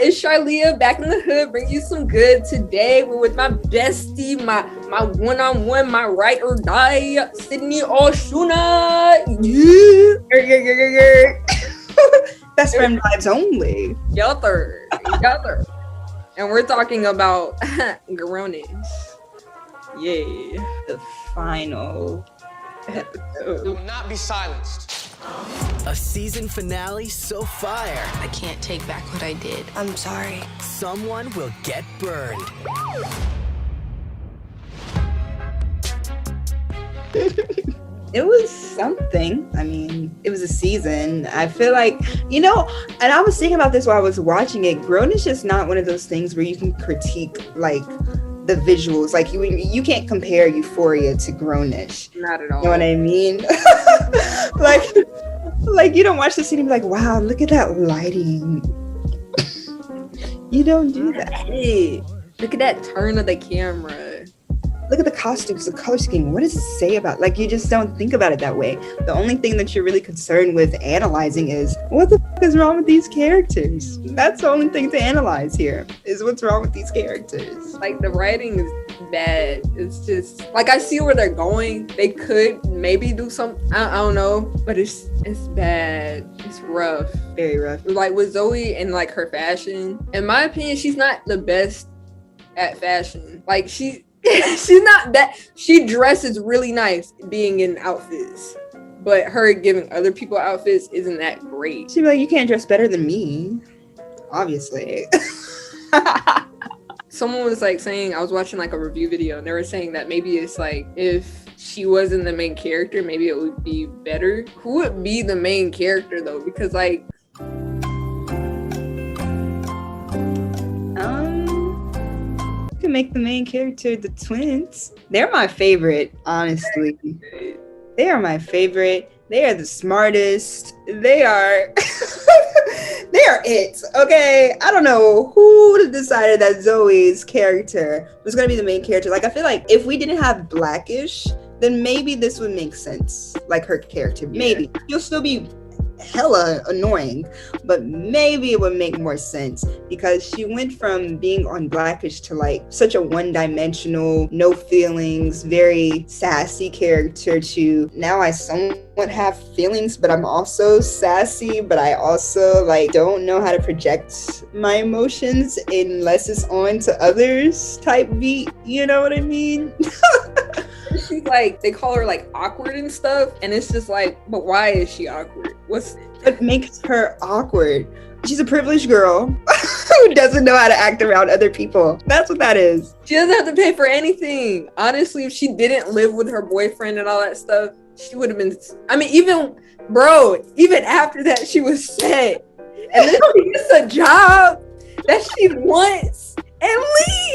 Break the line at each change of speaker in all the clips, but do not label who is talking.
It's Charliah back in the hood, bring you some good. Today we're with my bestie, my one-on-one, my ride or die, Sydney Oshuna. Yeah.
Best friend vibes only.
Together. And we're talking about Grownish. Yeah.
The final episode.
We will not be silenced.
A season finale so fire.
I can't take back what I did. I'm sorry.
Someone will get burned.
It was something. I mean, it was a season. I feel like, and I was thinking about this while I was watching it. Grownish is not one of those things where you can critique like the visuals. Like you can't compare Euphoria to Grownish.
Not at all.
You know what I mean? like you don't watch the scene and be like, wow, look at that lighting. You don't do that.
Hey, look at that turn of the camera.
Look at the costumes, the color scheme. What does it say about? Like, you just don't think about it that way. The only thing that you're really concerned with analyzing is what the f- is wrong with these characters. That's the only thing to analyze here is what's wrong with these characters.
Like, the writing is bad. It's just like, I see where they're going. They could maybe do some, I don't know, but it's bad. It's rough.
Very rough.
Like with Zoe and like her fashion, in my opinion, she's not the best at fashion. Like she's not that. She dresses really nice being in outfits, but her giving other people outfits isn't that great.
She'd be like, you can't dress better than me. Obviously.
Someone was like saying, I was watching like a review video and they were saying that maybe it's like if she wasn't the main character, maybe it would be better. Who would be the main character though? Because like
make the main character the twins. They're my favorite, honestly. They are my favorite. They are the smartest. They are they are it. Okay, I don't know who decided that Zoe's character was gonna be the main character. Like, I feel like if we didn't have Blackish, then maybe this would make sense. Like her character, maybe you'll still be hella annoying, but maybe it would make more sense because she went from being on Blackish to like such a one-dimensional, no feelings, very sassy character to now I somewhat have feelings, but I'm also sassy, but I also like don't know how to project my emotions unless it's on to others type beat. You know what I mean?
She's like, they call her like awkward and stuff, and it's just like, but why is she awkward?
What makes her awkward? She's a privileged girl who doesn't know how to act around other people. That's what that is.
She doesn't have to pay for anything. Honestly, if she didn't live with her boyfriend and all that stuff, she would have been, I mean, even after that, she was set. And then she gets a job that she wants and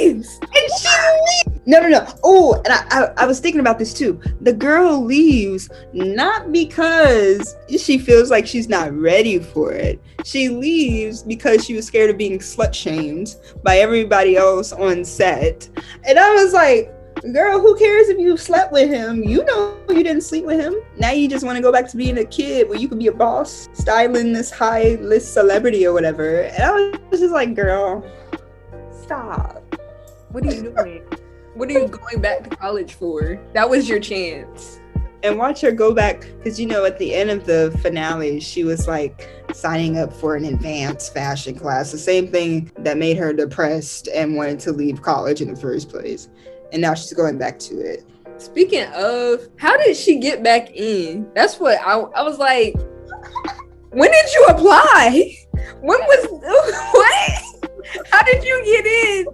leaves. And she leaves.
No. Oh, and I was thinking about this too. The girl leaves not because she feels like she's not ready for it. She leaves because she was scared of being slut shamed by everybody else on set. And I was like, girl, who cares if you slept with him? You know you didn't sleep with him. Now you just want to go back to being a kid where you could be a boss, styling this high list celebrity or whatever. And I was just like, girl, stop.
What are you doing? What are you going back to college for? That was your chance.
And watch her go back, because at the end of the finale, she was like signing up for an advanced fashion class, the same thing that made her depressed and wanted to leave college in the first place. And now she's going back to it.
Speaking of, how did she get back in? That's what I was like, when did you apply? When was, what? How did you get in?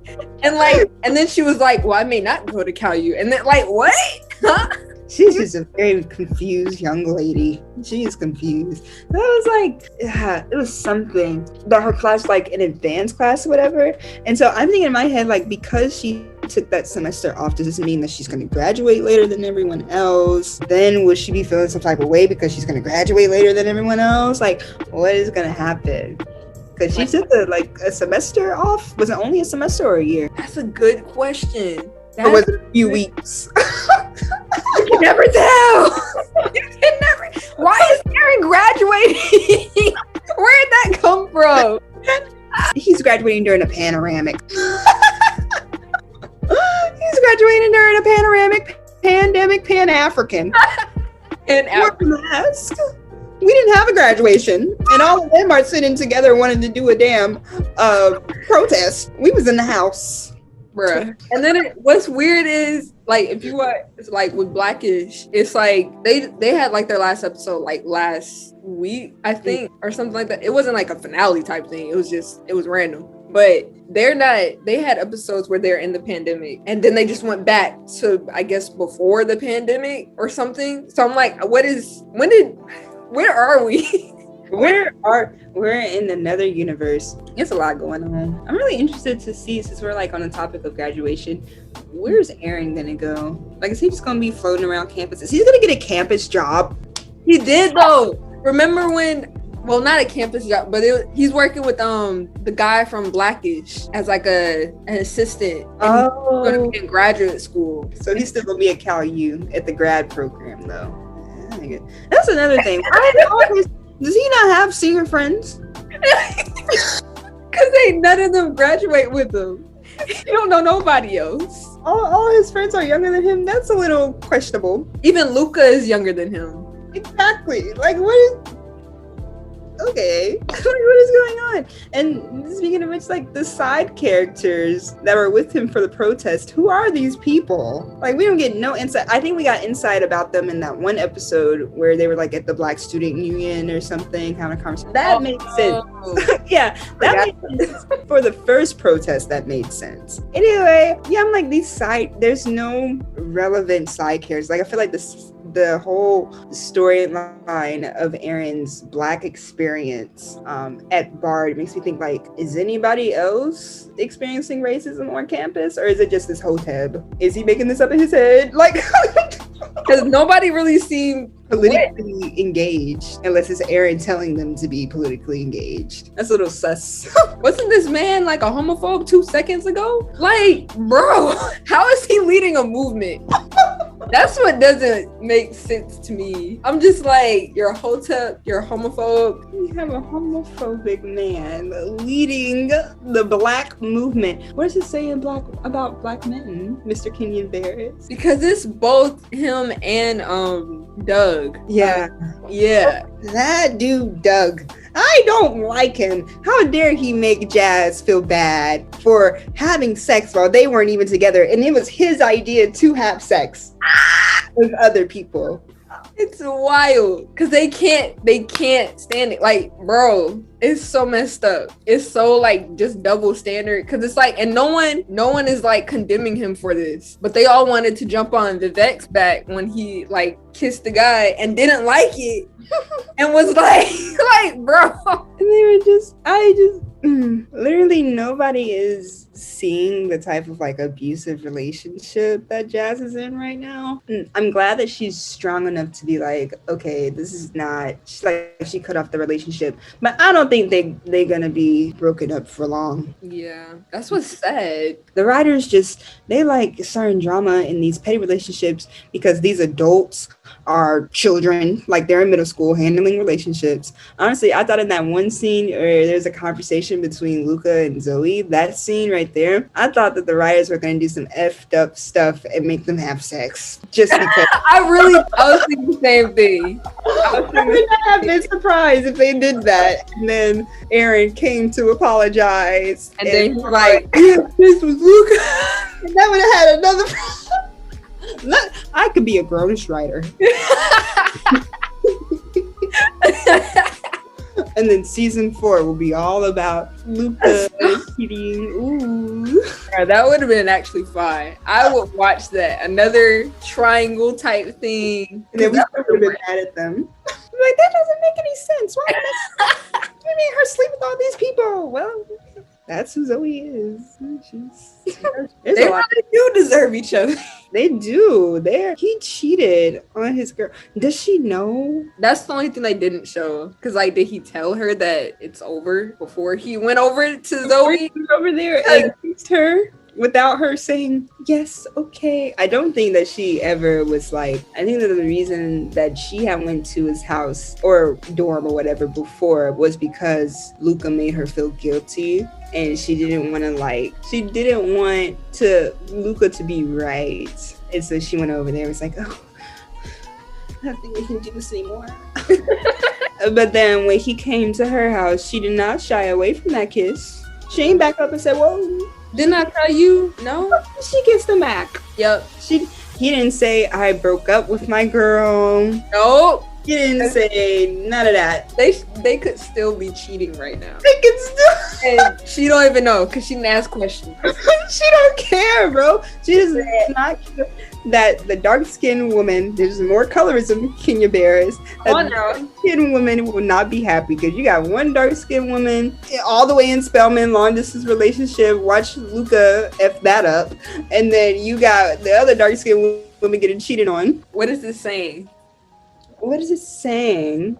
And then she was like, well, I may not go to Cal U. And then like, what? Huh?
She's just a very confused young lady. She is confused. I was like, yeah, it was something that her class, like an advanced class or whatever. And so I'm thinking in my head, like, because she took that semester off, does this mean that she's going to graduate later than everyone else? Then will she be feeling some type of way because she's going to graduate later than everyone else? Like, what is going to happen? Because she took a semester off. Was it only a semester or a year?
That's a good question.
Or was it a few weeks?
You can never tell. You can never. Why is Aaron graduating? Where did that come from?
He's graduating graduating during a panoramic. He's graduating during a panoramic, pandemic, Pan-African.
And
mask. We didn't have a graduation, and all of them are sitting together wanting to do a damn protest. We was in the house,
bruh. And then what's weird is like if you watch like with Blackish, it's like they had like their last episode like last week, I think, or something like that. It wasn't like a finale type thing. It was random. But they had episodes where they're in the pandemic and then they just went back to, I guess, before the pandemic or something. So I'm like, where are we?
We're in another universe. There's a lot going on. I'm really interested to see, since we're like on the topic of graduation, where's Aaron gonna go? Like, is he just gonna be floating around campus? Is he gonna get a campus job?
He did though. Remember when? Well, not a campus job, but he's working with the guy from Blackish as like an assistant. And he's gonna be in graduate school.
So he's still gonna be at Cal U at the grad program though. That's another thing. Does he not have senior friends?
Because none of them graduate with him. You don't know nobody else.
All his friends are younger than him. That's a little questionable.
Even Luca is younger than him.
Exactly. Like, what is... Okay, what is going on? And speaking of which, like the side characters that were with him for the protest, who are these people? Like, we don't get no insight. I think we got insight about them in that one episode where they were like at the Black Student Union or something, kind of conversation. That made sense. Yeah, that made sense. For the first protest, that made sense. Anyway, yeah, I'm like, there's no relevant side characters. Like, I feel like the whole storyline of Aaron's Black experience at Bard makes me think, like, is anybody else experiencing racism on campus, or is it just this hotep? Is he making this up in his head? Like,
because nobody really seemed
politically engaged, unless it's Aaron telling them to be politically engaged. That's a little sus.
Wasn't this man like a homophobe 2 seconds ago? Like, bro, how is he leading a movement? That's what doesn't make sense to me. I'm just like, you're a hotep, you're a homophobe.
You have a homophobic man leading the Black movement. What does it say in about Black men, Mr. Kenyon Barrett?
Because it's both him and Doug.
Yeah. That dude, Doug. I don't like him. How dare he make Jazz feel bad for having sex while they weren't even together, and it was his idea to have sex with other people.
It's wild because they can't stand it. Like, bro, it's so messed up. It's so like just double standard, because it's like, and no one is like condemning him for this, but they all wanted to jump on Vivek's back when he like kissed the guy and didn't like it and was like bro.
And they were literally nobody is seeing the type of like abusive relationship that Jazz is in right now. And I'm glad that she's strong enough to be like, okay, this is not, she cut off the relationship, but I don't think they're gonna be broken up for long.
Yeah, that's what's sad.
The writers they like starting drama in these petty relationships because these adults are children, like they're in middle school handling relationships. Honestly, I thought in that one scene where there's a conversation between Luca and Zoe, that scene right there, I thought that the writers were going to do some effed up stuff and make them have sex just because.
I was thinking the same thing.
I would not have been surprised if they did that. And then Aaron came to apologize,
and then he's like,
this was Luca. And that would have had another Look, I could be a Grownish writer. And then season 4 will be all about Luca cheating. Ooh.
Yeah, that would have been actually fun. I would watch that. Another triangle type thing.
And then we would have been mad at them. I'm like, that doesn't make any sense. Why made her sleep with all these people? Well, that's who Zoe is.
They really do deserve each other.
They do. He cheated on his girl. Does she know?
That's the only thing they didn't show. Because, like, did he tell her that it's over before he went over to Zoe?
Over there and kissed her? without her saying, yes, okay. I don't think that she ever was like, I think that the reason that she had went to his house or dorm or whatever before was because Luca made her feel guilty. And she didn't want Luca to be right. And so she went over there and was like, oh, I don't think we can do this anymore. But then when he came to her house, she did not shy away from that kiss. She ain't back up and said, whoa.
Didn't I tell you? No?
She kissed him back.
Yep.
He didn't say, I broke up with my girl.
Nope.
He didn't say none of that.
They could still be cheating right now.
They could still.
And she don't even know because she didn't ask questions.
She don't care, bro. She does not care that the dark-skinned woman, there's more colorism, Kenya Bears. That the dark-skinned woman will not be happy because you got one dark-skinned woman all the way in Spelman, long-distance relationship. Watch Luca F that up. And then you got the other dark-skinned woman getting cheated on.
What is this saying?
What is it saying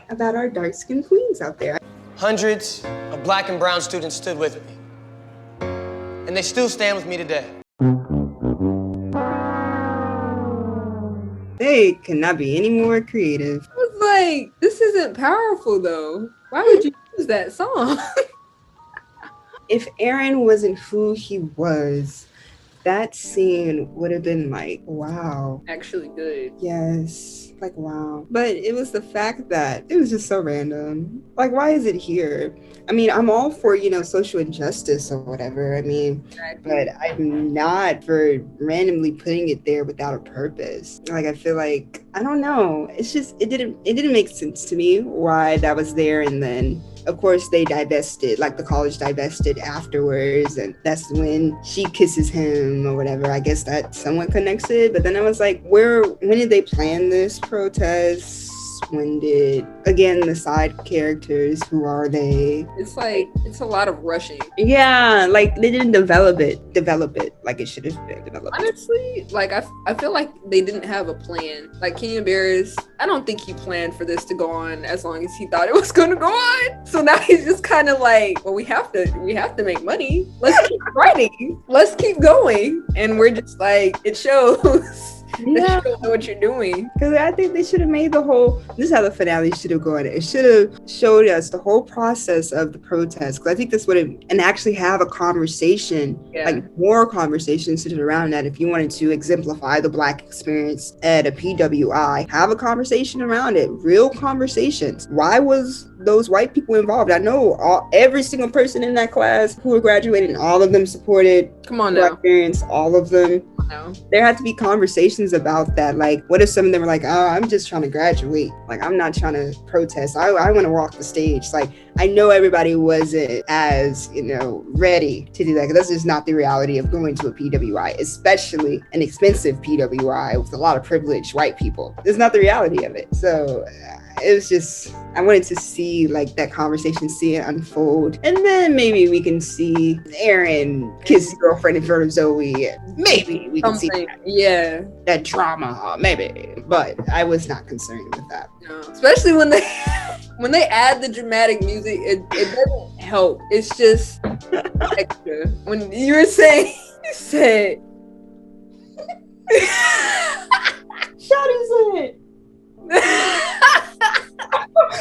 about our dark-skinned queens out there?
Hundreds of black and brown students stood with me. And they still stand with me today.
They cannot be any more creative.
I was like, this isn't powerful though. Why would you use that song?
If Aaron wasn't who he was, that scene would have been like, wow.
Actually good.
Yes. Like, wow. But it was the fact that it was just so random. Like, why is it here? I mean, I'm all for, social injustice or whatever. I mean, but I'm not for randomly putting it there without a purpose. Like, I feel like, I don't know. It's just, it didn't make sense to me why that was there. And then, of course, they divested, like the college divested afterwards. And that's when she kisses him or whatever. I guess that somewhat connects it. But then I was like, when did they plan this protest? When did, again, the side characters, who are they?
It's like, it's a lot of rushing.
Yeah, like they didn't develop it like it should have been developed.
Honestly, like I feel like they didn't have a plan. Like Kenya Barris, I don't think he planned for this to go on as long as he thought it was going to go on. So now he's just kind of like, well, we have to make money. Let's keep writing. Let's keep going. And we're just like, it shows. Yeah. You don't know what you're doing.
Because I think they should have made this is how the finale should have gone. It should have showed us the whole process of the protest. Because I think this would have, and actually have a conversation, like more conversations centered around that. If you wanted to exemplify the Black experience at a PWI, have a conversation around it, real conversations. Why was those white people involved? I know every single person in that class who were graduating, all of them supported Black parents, all of them. There had to be conversations about that. Like, what if some of them were like, oh, I'm just trying to graduate. Like, I'm not trying to protest. I want to walk the stage. Like, I know everybody wasn't as, ready to do that, because that's just not the reality of going to a PWI, especially an expensive PWI with a lot of privileged white people. It's not the reality of it. So it was just, I wanted to see like that conversation, see it unfold. And then maybe we can see Aaron kiss his girlfriend in front of Zoe. Maybe we can see that drama, maybe. But I was not concerned with that.
No. Especially when they add the dramatic music, it doesn't help. It's just extra. When you were saying, you said,
Shawty said.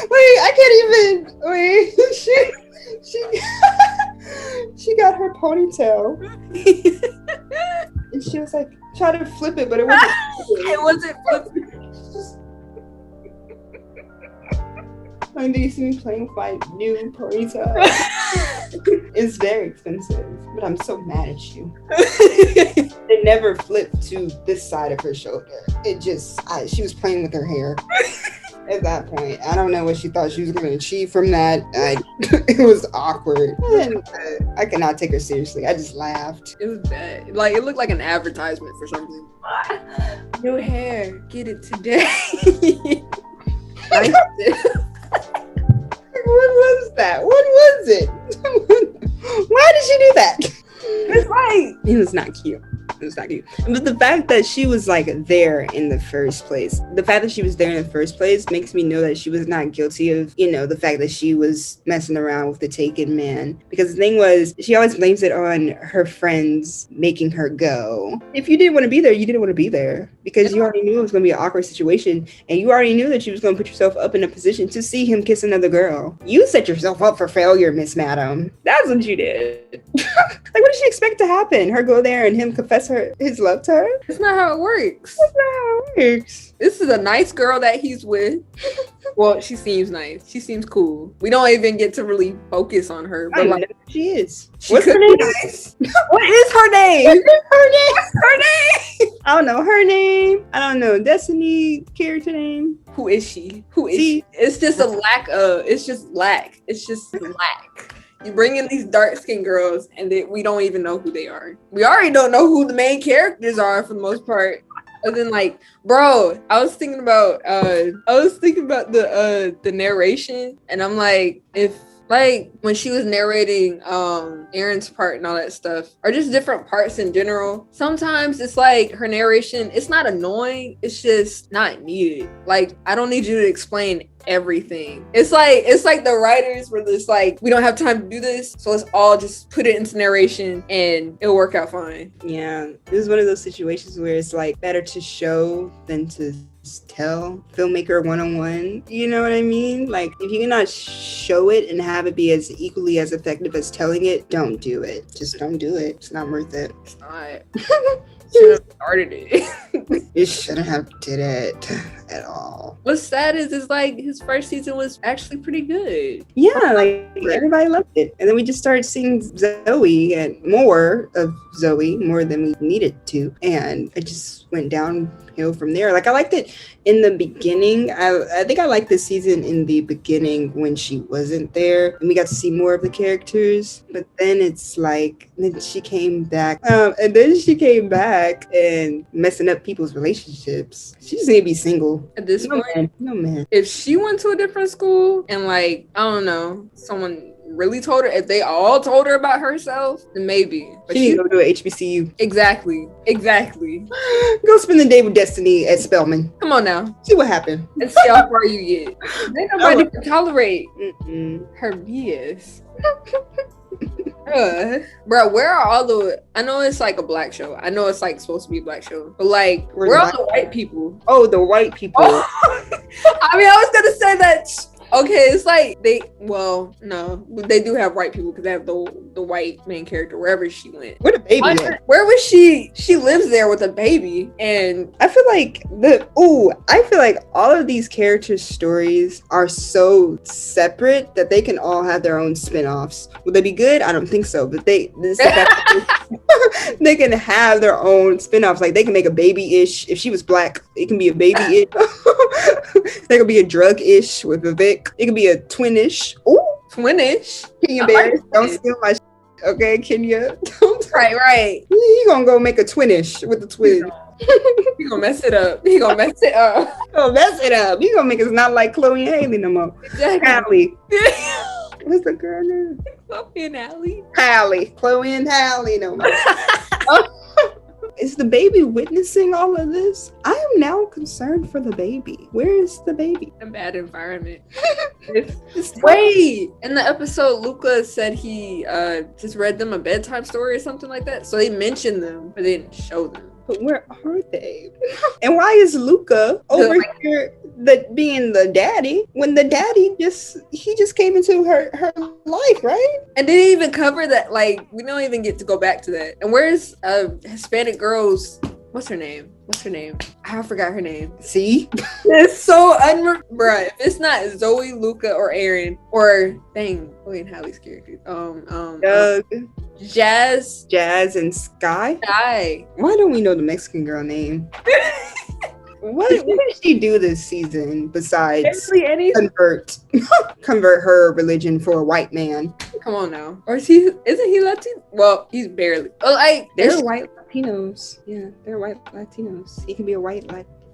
Wait, I can't even. Wait, she got her ponytail, and she was like, try to flip it, but it wasn't.
It wasn't flipping.
Like, do you see me playing with my new ponytail? It's very expensive, but I'm so mad at you. It never flipped to this side of her shoulder. It just, she was playing with her hair. At that point, I don't know what she thought she was going to achieve from that. It was awkward. And, I could not take her seriously. I just laughed.
It was bad. Like, it looked like an advertisement for something. New hair, get it today.
What was that? What was it? Why did she do that?
It's like,
it was not cute. It It's not cute. But the fact that she was like there in the first place, makes me know that she was not guilty of, you know, the fact that she was messing around with the taken man. Because the thing was, she always blames it on her friends making her go. If you didn't want to be there, you didn't want to be there because you already knew it was going to be an awkward situation, and you already knew that she was going to put yourself up in a position to see him kiss another girl. You set yourself up for failure, Miss Madam. That's what you did. Like, what did she expect to happen? Her go there and him confess his love to her?
That's not how it works.
That's not how it works.
This is a nice girl that he's with. Well, she seems nice. She seems cool. We don't even get to really focus on her. But like,
she is.
What's her name? Nice. What is her name?
What's her name? I don't know her name. I don't know Destiny character name.
Who is she? It's just a lack of. It's just lack. You bring in these dark-skinned girls, and we don't even know who they are. We already don't know who the main characters are for the most part. And then, like, bro, I was thinking about the narration, and I'm like, if like when she was narrating Aaron's part and all that stuff, or just different parts in general, sometimes it's like her narration, it's not annoying, it's just not needed. Like, I don't need you to explain everything. It's like the writers were just like, we don't have time to do this, so let's all just put it into narration and it'll work out fine.
Yeah, this is one of those situations where it's like better to show than to tell. Filmmaker 101, you know what I mean? Like, if you cannot show it and have it be as equally as effective as telling it, don't do it. Just don't do it. It's not worth it.
It's not. Should have started it.
You shouldn't have did it at all.
What's sad is like his first season was actually pretty good.
Yeah, like everybody loved it. And then we just started seeing Zoe and more of Zoe, more than we needed to. And it just went downhill from there. Like, I liked it in the beginning. I think I liked the season in the beginning when she wasn't there and we got to see more of the characters. But then it's like, then she came back. And messing up people's relationships. She just need to be single.
At this point,
no man.
If she went to a different school and, like, I don't know, someone really told her, if they all told her about herself, then maybe. But
she need to go to a HBCU.
Exactly.
Go spend the day with Destiny at Spelman.
Come on now.
See what happened.
And see how far you get. Ain't nobody can tolerate her BS. Bro, where are all the, I know it's like a black show, I know it's like supposed to be a black show, but like, where are the white people?
Oh, the white people.
I mean, I was gonna say that. Okay, it's like they do have white people because they have the white main character wherever she went.
Where the baby at?
Where was she? She lives there with a baby, and
I feel like all of these characters' stories are so separate that they can all have their own spin-offs. Would they be good? I don't think so, but they can have their own spin-offs. Like, they can make a baby-ish. If she was black, it can be a baby-ish. There could be a drug-ish with Vivek. It could be a twin-ish. Ooh,
twin-ish.
Kenya Bears, don't steal my okay, Kenya.
Right.
He gonna go make a twin-ish with the twin.
He gonna mess it up. He gonna mess it up.
He gonna make us not like Chloe and Haley no more.
Exactly.
What's the girl name?
Chloe and Haley.
Chloe and Haley no more. Is the baby witnessing all of this? I am now concerned for the baby. Where is the baby?
A bad environment. Wait, in the episode, Luca said he just read them a bedtime story or something like that. So they mentioned them, but they didn't show them.
But where are they? And why is Luca over here being the daddy when the daddy just came into her life, right?
And they didn't even cover that. Like, we don't even get to go back to that. And where's Hispanic girl's, what's her name? I forgot her name.
See?
It's so bruh, if it's not Zoe, Luca, or Aaron, or Chloe and Hallie's characters.
Doug.
Jazz
and Sky.
Why
don't we know the Mexican girl name? What did she do this season besides convert her religion for a white man?
Come on now. Or isn't he Latino? Well, he's barely. Like,
they're white Latinos. Yeah, they're white Latinos. He can be a white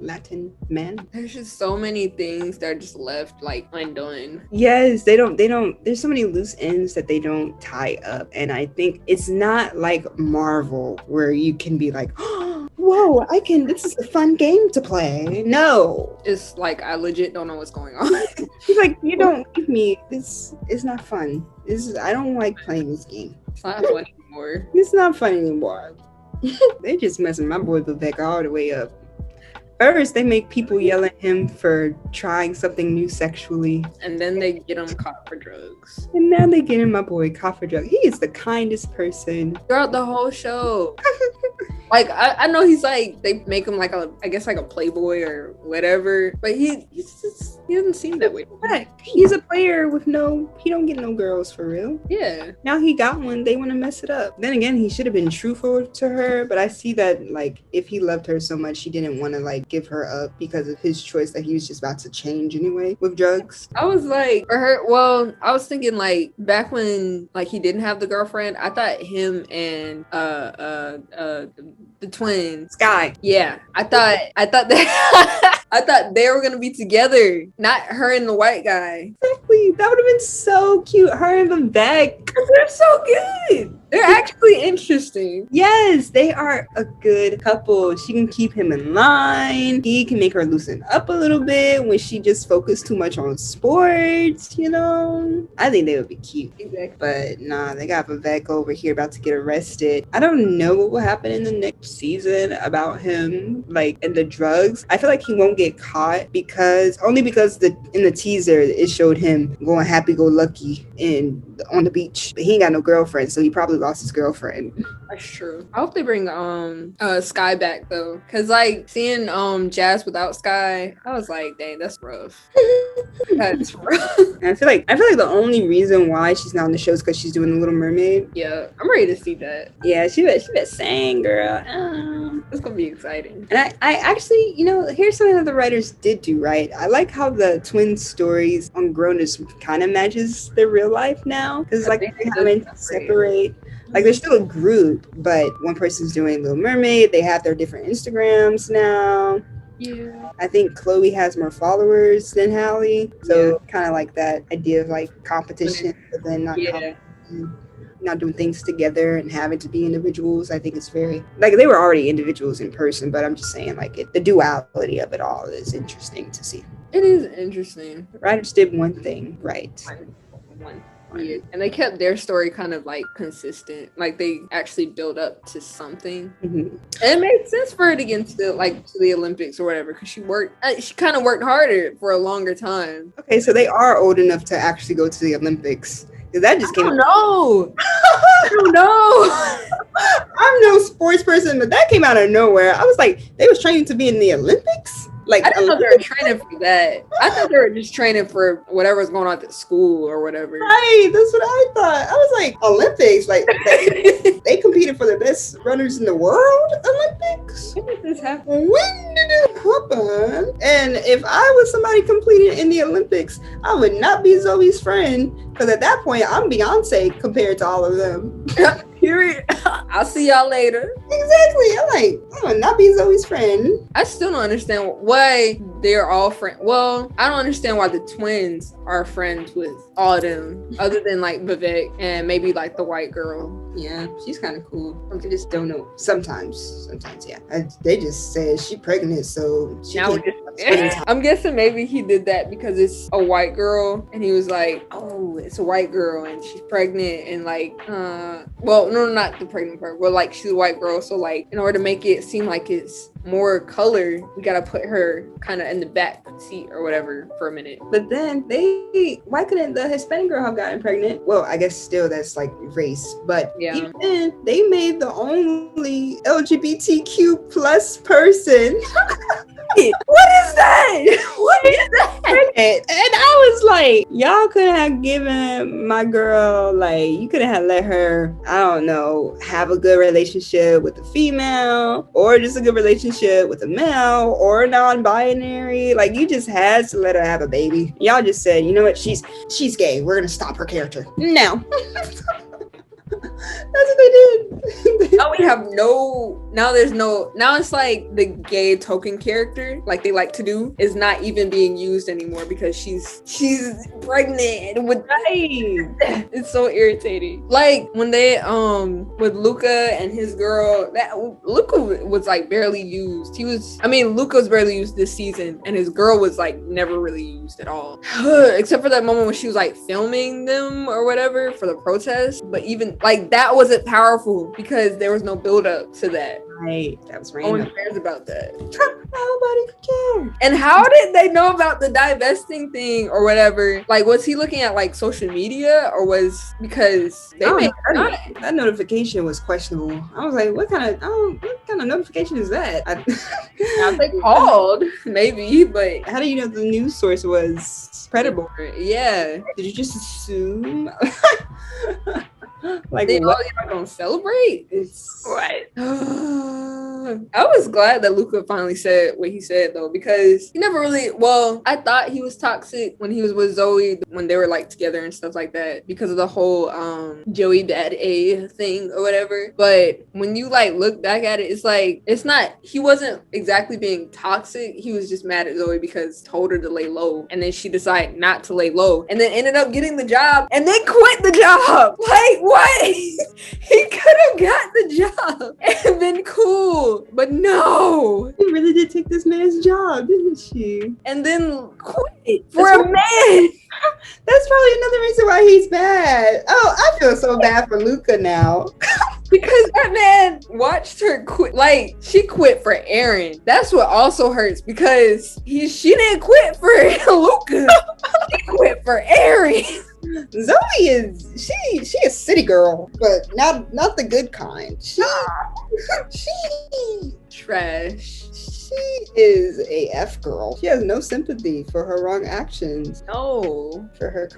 Latin man.
There's just so many things that are just left like undone.
Yes, they don't there's so many loose ends that they don't tie up, and I think it's not like Marvel where you can be like, oh, whoa, this is a fun game to play. No,
It's like I legit don't know what's going on.
he's like, you don't give me this. It's not fun. I don't like playing this game.
It's not fun anymore.
It's not fun anymore. They just messing my boy Vivek all the way up. First, they make people yell at him for trying something new sexually.
And then they get him caught for drugs.
And now they get him, my boy, caught for drugs. He is the kindest person.
Throughout the whole show. Like, I know he's like, they make him like I guess like a playboy or whatever. But he doesn't seem that way.
He's a player with he don't get no girls for real.
Yeah.
Now he got one, they want to mess it up. Then again, he should have been truthful to her. But I see that, like, if he loved her so much, he didn't want to, like, give her up because of his choice that he was just about to change anyway with drugs.
I was like, I was thinking like back when like he didn't have the girlfriend, I thought him and the twins.
Sky.
Yeah. I thought that I thought they were gonna be together, not her and the white guy.
Exactly. That would have been so cute. Her and Vivek.
They're so good. They're actually interesting.
Yes, they are a good couple. She can keep him in line. He can make her loosen up a little bit when she just focused too much on sports, you know? I think they would be cute.
Exactly.
But nah, they got Vivek over here about to get arrested. I don't know what will happen in the next season about him, like, and the drugs. I feel like he won't get caught because in the teaser, it showed him going happy-go-lucky on the beach. But he ain't got no girlfriend, so he probably lost his girlfriend.
That's true. I hope they bring Sky back though, cause like seeing Jazz without Sky, I was like, dang, that's rough. That's rough.
And I feel like the only reason why she's not on the show is because she's doing The Little Mermaid.
Yeah, I'm ready to see that.
Yeah, she better sing, girl.
It's gonna be exciting.
And I actually, here's something that the writers did do right. I like how the twin stories on Grownish kind of matches their real life now, because like they haven't separate. Like, they're still a group, but one person's doing Little Mermaid. They have their different Instagrams now.
Yeah.
I think Chloe has more followers than Halle. So kind of like that idea of like competition, but then not doing things together and having to be individuals. I think it's very, like, they were already individuals in person, but I'm just saying, like, the duality of it all is interesting to see.
It is interesting.
The writers did one thing right.
One. Yeah. And they kept their story kind of like consistent. Like they actually built up to something.
Mm-hmm.
And it made sense for her to get to the Olympics or whatever, because she kind of worked harder for a longer time.
Okay, so they are old enough to actually go to the Olympics. That just came out.
No. I don't know.
I'm no sports person, but that came out of nowhere. I was like, they was training to be in the Olympics? Like,
I didn't know they were training for that. I thought they were just training for whatever's going on at the school or whatever.
Right, that's what I thought. I was like, Olympics? Like, they competed for the best runners in the world? Olympics?
When did this happen?
When did it happen? And if I was somebody competing in the Olympics, I would not be Zoe's friend, because at that point, I'm Beyonce compared to all of them.
Period. I'll see y'all later.
Exactly. I'm like, I would not be Zoe's friend.
I still don't understand why they're all friends. Well, I don't understand why the twins are friends with all of them, other than like Vivek and maybe like the white girl.
Yeah, she's kind of cool. I just don't know. Sometimes, yeah. They just said she's pregnant, so she
now I'm guessing maybe he did that because it's a white girl, and he was like, "Oh, it's a white girl, and she's pregnant," and like, well, no, not the pregnant part. Well, like she's a white girl, so like, in order to make it seem like it's more color, we gotta put her kind of in the back seat or whatever for a minute.
But then why couldn't the Hispanic girl have gotten pregnant? Well, I guess still that's like race, but even then, they made the only LGBTQ plus person.
What is that? What is that?
And I was like, y'all could have given my girl, like, you could have let her, I don't know, have a good relationship with a female, or just a good relationship with a male, or non-binary. Like, you just had to let her have a baby. Y'all just said, you know what, she's gay. We're gonna stop her character. No. what they did.
Now we have now it's like the gay token character, like they like to do, is not even being used anymore because she's pregnant with it's so irritating. Like when they with Luca and his girl, that Luca was like barely used. Luca was barely used this season, and his girl was like never really used at all. Except for that moment when she was like filming them or whatever for the protest. But even like that wasn't powerful because there was no build up to that.
Right, that was
No
random.
one cares about that.
Nobody cares.
And how did they know about the divesting thing or whatever? Like, was he looking at like social media, or was because they made
that notification was questionable. I was like, what kind of notification is that?
I think called maybe, but
How do you know the news source was credible?
yeah,
Did you just assume? Like
they all
what?
y'all gonna celebrate?
It's
What? I was glad that Luca finally said what he said though, because he never really. Well, I thought he was toxic when he was with Zoe when they were like together and stuff like that because of the whole Joey Dad A thing or whatever. But when you like look back at it, it's like it's not. He wasn't exactly being toxic. He was just mad at Zoe because told her to lay low, and then she decided not to lay low, and then ended up getting the job, and then quit the job. Like what? He could have got the job and been cool, but no.
She really did take this man's job, didn't she?
And then quit for a man.
That's probably another reason why he's bad. Oh, I feel so bad for Luca now.
Because that man watched her quit. Like, she quit for Aaron. That's what also hurts because she didn't quit for Luca. She quit for Aaron.
Zoe is she a city girl, but not the good kind. She
Trash.
She is a F girl. She has no sympathy for her wrong actions.
No.
For her,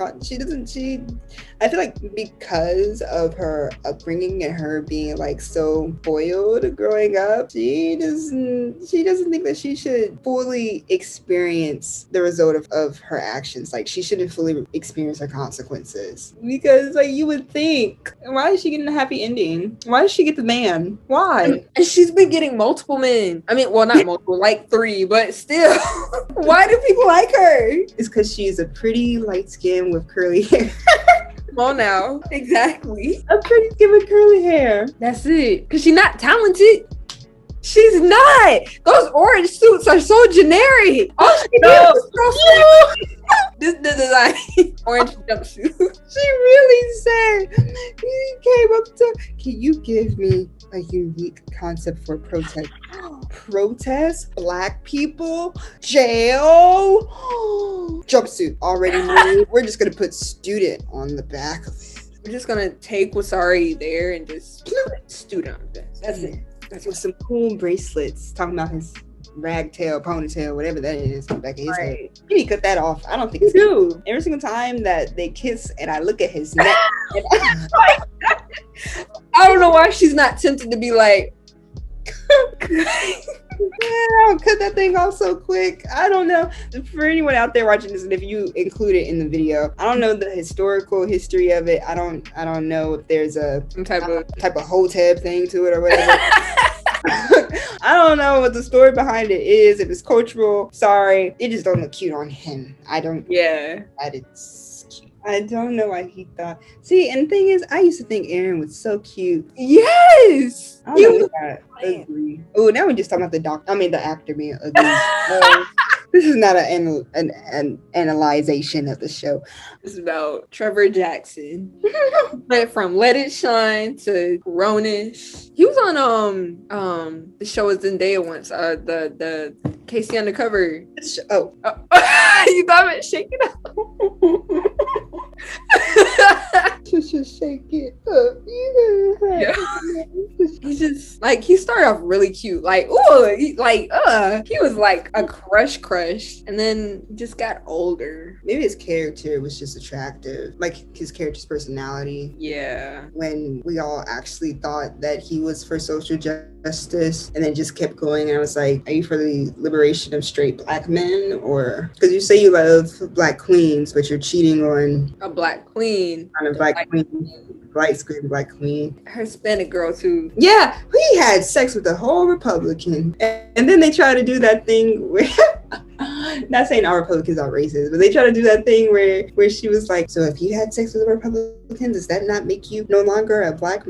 I feel like because of her upbringing and her being like so spoiled growing up, she doesn't think that she should fully experience the result of her actions. Like she shouldn't fully experience her consequences. Because like you would think, why is she getting a happy ending? Why does she get the man? Why?
And she's been getting multiple men. I mean, well, not multiple, like 3, but still. Why do people like her?
It's because she's a pretty light skin with curly hair.
Come on now. Exactly.
A pretty skin with curly hair.
That's it. Because she's not talented. She's not. Those orange suits are so generic. All she did was this design orange jumpsuit.
She really said, he came up to, can you give me a unique concept for protest? Protest? Black people? Jail? Jumpsuit already made. We're just gonna put student on the back of it.
We're just gonna take what's already there and just put student on it. That's it.
That's with some cool bracelets talking about his ragtail, ponytail, whatever that is on the back of his head. You need to cut that off. I don't think it's good. Every single time that they kiss and I look at his neck,
I don't know why she's not tempted to be like,
I'll cut that thing off so quick. I don't know. For anyone out there watching this, and if you include it in the video, I don't know the historical history of it. I don't know if there's some type of hotep thing to it or whatever. I don't know what the story behind it is. If it's cultural, sorry. It just don't look cute on him.
Yeah.
That it's cute. I don't know why he thought. See, and the thing is, I used to think Aaron was so cute.
Yes.
I don't know if I agree. Oh, now we're just talking about the actor being ugly. This is not an analyzation of the show.
It's about Trevor Jackson. Went from Let It Shine to Grownish. He was on the show with Zendaya once. The Casey Undercover.
Oh.
You thought I was shaking up.
Just shake it up.
Yeah. He's just like, he started off really cute. Like, ooh, he was like a crush, and then just got older.
Maybe his character was just attractive, like his character's personality.
Yeah.
When we all actually thought that he was for social justice, and then just kept going. And I was like, are you for the liberation of straight black men, or because you say you love black queens, but you're cheating on
a black queen.
On a black queen. light skinned black queen.
Her Hispanic girl too.
Yeah, he had sex with the whole Republican, and then they try to do that thing where. Not saying our Republicans are racist, but they try to do that thing where she was like, so if you had sex with a Republican, does that not make you no longer a black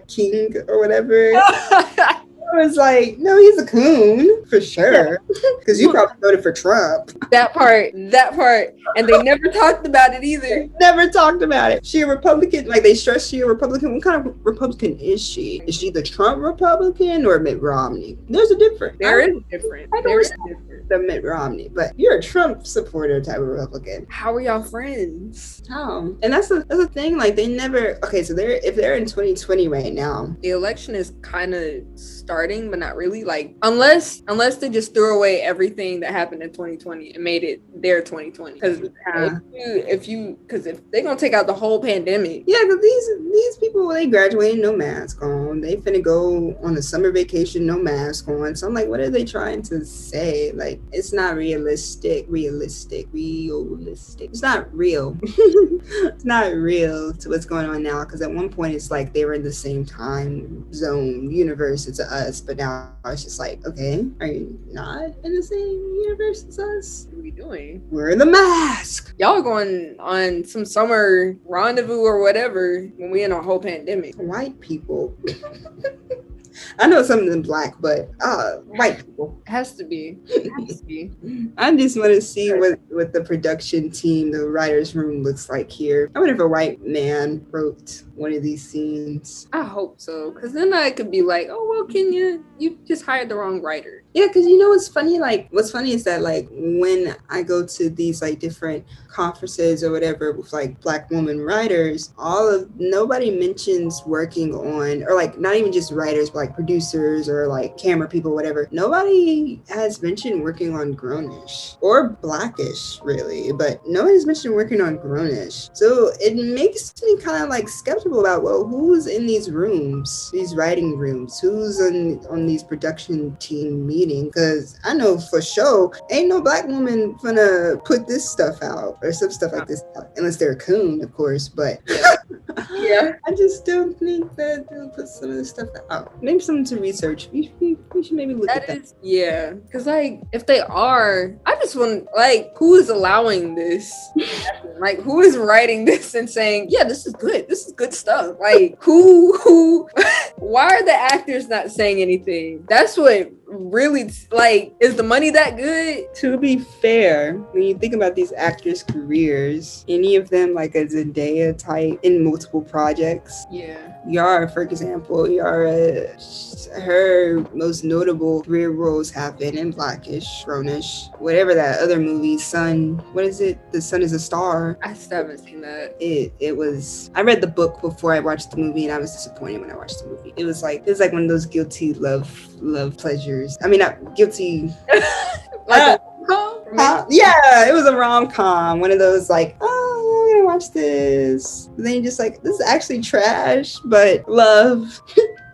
king or whatever? I was like, no, he's a coon for sure. Because you probably voted for Trump.
That part. And they never talked about it either.
Never talked about it. She a Republican? Like they stress she a Republican. What kind of Republican is she? Is she the Trump Republican or Mitt Romney? There's a difference.
There is a difference.
The Mitt Romney, but you're a Trump supporter type of Republican.
How are y'all friends?
How? And that's the thing. Like they never. Okay, so if they're in 2020 right now,
the election is kind of starting, but not really. Like unless they just threw away everything that happened in 2020 and made it their 2020. Because if they're gonna take out the whole pandemic,
yeah, because these people, they graduated no mask on. They finna go on a summer vacation no mask on. So I'm like, what are they trying to say? Like, it's not realistic. It's not real. It's not real to what's going on now. Because at one point it's like they were in the same time zone universe as us, but now it's just like, okay, are you not in the same universe as us?
What are we doing?
We're in the mask.
Y'all are going on some summer rendezvous or whatever when we in a whole pandemic.
White people. I know some of them black, but white people.
It has to be.
I just want to see what the production team, the writer's room looks like here. I wonder if a white man wrote one of these scenes.
I hope so, because then I could be like, oh, well, you just hired the wrong writer.
Yeah, because you know what's funny? Like, what's funny is that, like, when I go to these, like, different conferences or whatever with, like, black woman writers, nobody mentions working on, or, like, not even just writers, but, like, producers or, like, camera people, whatever. Nobody has mentioned working on Grownish or Blackish, really, but nobody's mentioned working on Grownish. So it makes me kind of, like, skeptical about, well, who's in these rooms, these writing rooms? Who's on these production team meetings? Because I know for sure ain't no black woman gonna put this stuff out or some stuff like this out, unless they're a coon, of course, but yeah, I just don't think that they'll put some of this stuff out. Maybe something to research. We should maybe look at that.
Yeah, because like if they are, I just want, like, who is allowing this? Like, who is writing this and saying, yeah, this is good stuff? Like, who why are the actors not saying anything? That's what really, like, is the money that good?
To be fair, when you think about these actors' careers, any of them like a Zendaya type in multiple projects.
Yeah.
Yara, for example, her most notable career roles have been in Blackish, Grownish, whatever that other movie, Sun, what is it? The Sun is a Star.
I still haven't seen that.
It was, I read the book before I watched the movie and I was disappointed when I watched the movie. It was like one of those guilty love pleasures. I mean, not guilty.
Like
yeah, it was a rom-com. One of those like, oh, I'm gonna watch this. And then you're just like, this is actually trash, but love.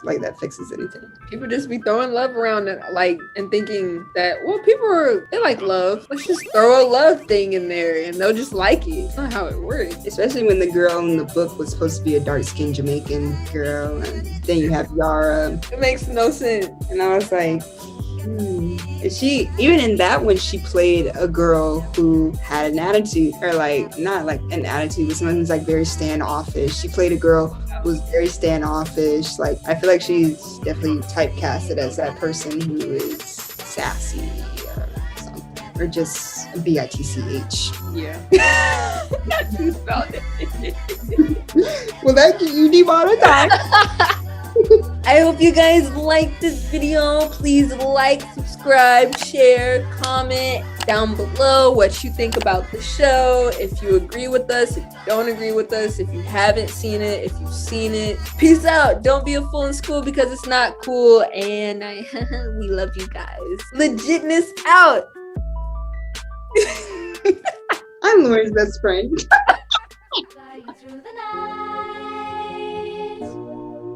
Like that fixes anything.
People just be throwing love around and thinking that, well, they like love. Let's just throw a love thing in there and they'll just like it. That's not how it works.
Especially when the girl in the book was supposed to be a dark-skinned Jamaican girl, and then you have Yara.
It makes no sense.
And I was like, And she, even in that one, she played a girl who had an attitude, or like, not like an attitude, but someone who's like very standoffish. She played a girl who was very standoffish. Like, I feel like she's definitely typecasted as that person who is sassy or something, or just bitch.
Yeah. That's who spelled it.
Well, thank you. You demonetized.
I hope you guys liked this video. Please like, subscribe, share, comment down below what you think about the show. If you agree with us, if you don't agree with us, if you haven't seen it, if you've seen it. Peace out. Don't be a fool in school because it's not cool. And we love you guys. Legitness out.
I'm Lauryn's best friend.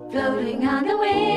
Floating on the wind.